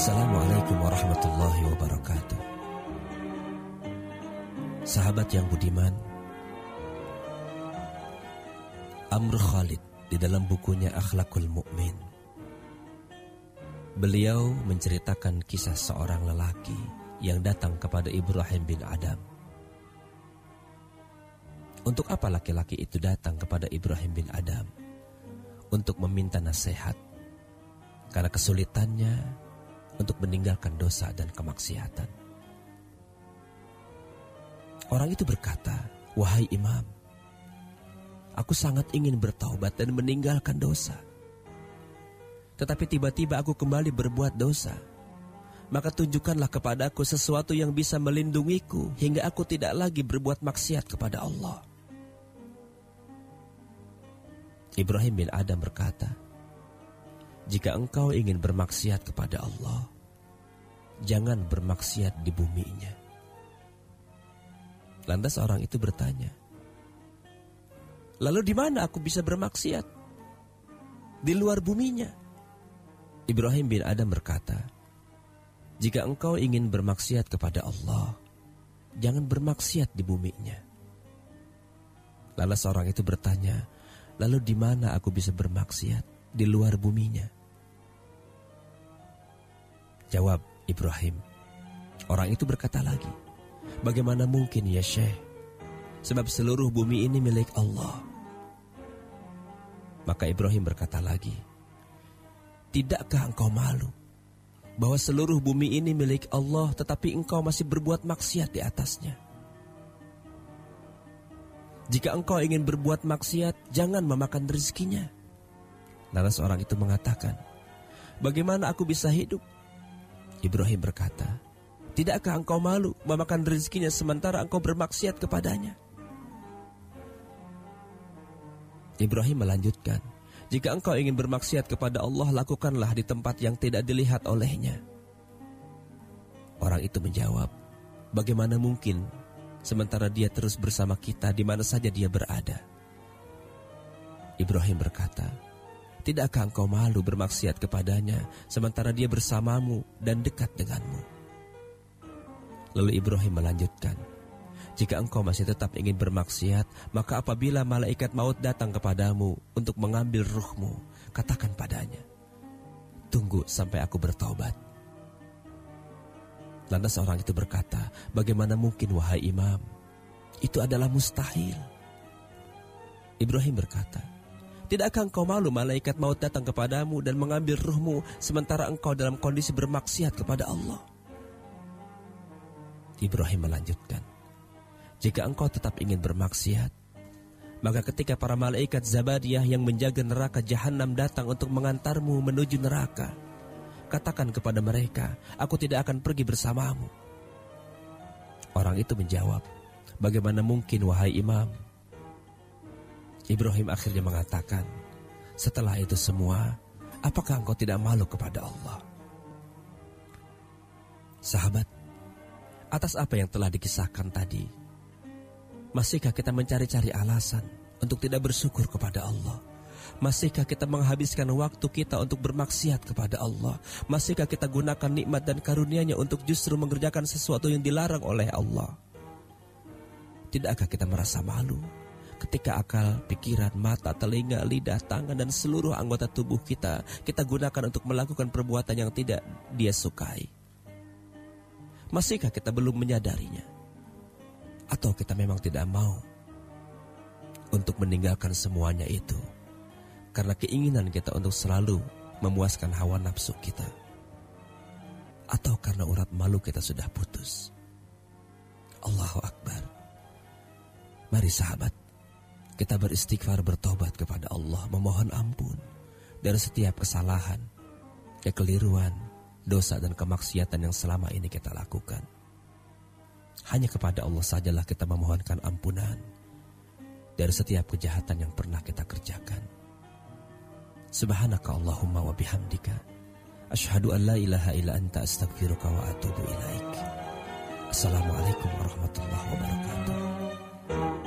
Assalamualaikum warahmatullahi wabarakatuh. Sahabat yang budiman, Amr Khalid di dalam bukunya Akhlakul Mu'min, beliau menceritakan kisah seorang lelaki yang datang kepada Ibrahim bin Adam. Untuk apa laki-laki itu datang kepada Ibrahim bin Adam? Untuk meminta nasihat, karena kesulitannya untuk meninggalkan dosa dan kemaksiatan. Orang itu berkata, "Wahai Imam, aku sangat ingin bertaubat dan meninggalkan dosa. Tetapi tiba-tiba aku kembali berbuat dosa. Maka tunjukkanlah kepadaku sesuatu yang bisa melindungiku hingga aku tidak lagi berbuat maksiat kepada Allah." Ibrahim bin Adam berkata, "Jika engkau ingin bermaksiat kepada Allah, jangan bermaksiat di buminya." Lantas orang itu bertanya, "Lalu di mana aku bisa bermaksiat? Di luar buminya?" Ibrahim bin Adam berkata, "Jika engkau ingin bermaksiat kepada Allah, jangan bermaksiat di buminya." Lantas orang itu bertanya, "Lalu di mana aku bisa bermaksiat di luar buminya?" Jawab Ibrahim. Orang itu berkata lagi, "Bagaimana mungkin ya Syekh? Sebab seluruh bumi ini milik Allah." Maka Ibrahim berkata lagi, "Tidakkah engkau malu bahwa seluruh bumi ini milik Allah tetapi engkau masih berbuat maksiat di atasnya? Jika engkau ingin berbuat maksiat, jangan memakan rezekinya." Lantas orang itu mengatakan, "Bagaimana aku bisa hidup?" Ibrahim berkata, "Tidakkah engkau malu memakan rezekinya sementara engkau bermaksiat kepadanya?" Ibrahim melanjutkan, "Jika engkau ingin bermaksiat kepada Allah, lakukanlah di tempat yang tidak dilihat olehnya." Orang itu menjawab, "Bagaimana mungkin sementara dia terus bersama kita di mana saja dia berada?" Ibrahim berkata, "Tidakkah engkau malu bermaksiat kepadanya sementara dia bersamamu dan dekat denganmu?" Lalu Ibrahim melanjutkan, "Jika engkau masih tetap ingin bermaksiat, maka apabila malaikat maut datang kepadamu untuk mengambil ruhmu, katakan padanya, 'Tunggu sampai aku bertaubat.'" Lantas orang itu berkata, "Bagaimana mungkin wahai Imam? Itu adalah mustahil." Ibrahim berkata, "Tidakkah engkau malu malaikat maut datang kepadamu dan mengambil ruhmu sementara engkau dalam kondisi bermaksiat kepada Allah?" Ibrahim melanjutkan, "Jika engkau tetap ingin bermaksiat, maka ketika para malaikat Zabadiyah yang menjaga neraka Jahannam datang untuk mengantarmu menuju neraka, katakan kepada mereka, 'Aku tidak akan pergi bersamamu.'" Orang itu menjawab, "Bagaimana mungkin wahai Imam?" Ibrahim akhirnya mengatakan, "Setelah itu semua, apakah engkau tidak malu kepada Allah?" Sahabat, atas apa yang telah dikisahkan tadi, masihkah kita mencari-cari alasan untuk tidak bersyukur kepada Allah? Masihkah kita menghabiskan waktu kita untuk bermaksiat kepada Allah? Masihkah kita gunakan nikmat dan karunia-Nya untuk justru mengerjakan sesuatu yang dilarang oleh Allah? Tidakkah kita merasa malu ketika akal, pikiran, mata, telinga, lidah, tangan, dan seluruh anggota tubuh kita gunakan untuk melakukan perbuatan yang tidak Dia sukai? Masihkah kita belum menyadarinya? Atau kita memang tidak mau untuk meninggalkan semuanya itu karena keinginan kita untuk selalu memuaskan hawa nafsu kita? Atau karena urat malu kita sudah putus? Allahu Akbar. Mari sahabat, kita beristighfar, bertobat kepada Allah, memohon ampun dari setiap kesalahan, kekeliruan, dosa dan kemaksiatan yang selama ini kita lakukan. Hanya kepada Allah sajalah kita memohonkan ampunan dari setiap kejahatan yang pernah kita kerjakan. Subhanaka Allahumma wa bihamdika, asyhadu an la ilaha illa anta, astaghfiruka wa atubu ilaik. Assalamualaikum warahmatullahi wabarakatuh.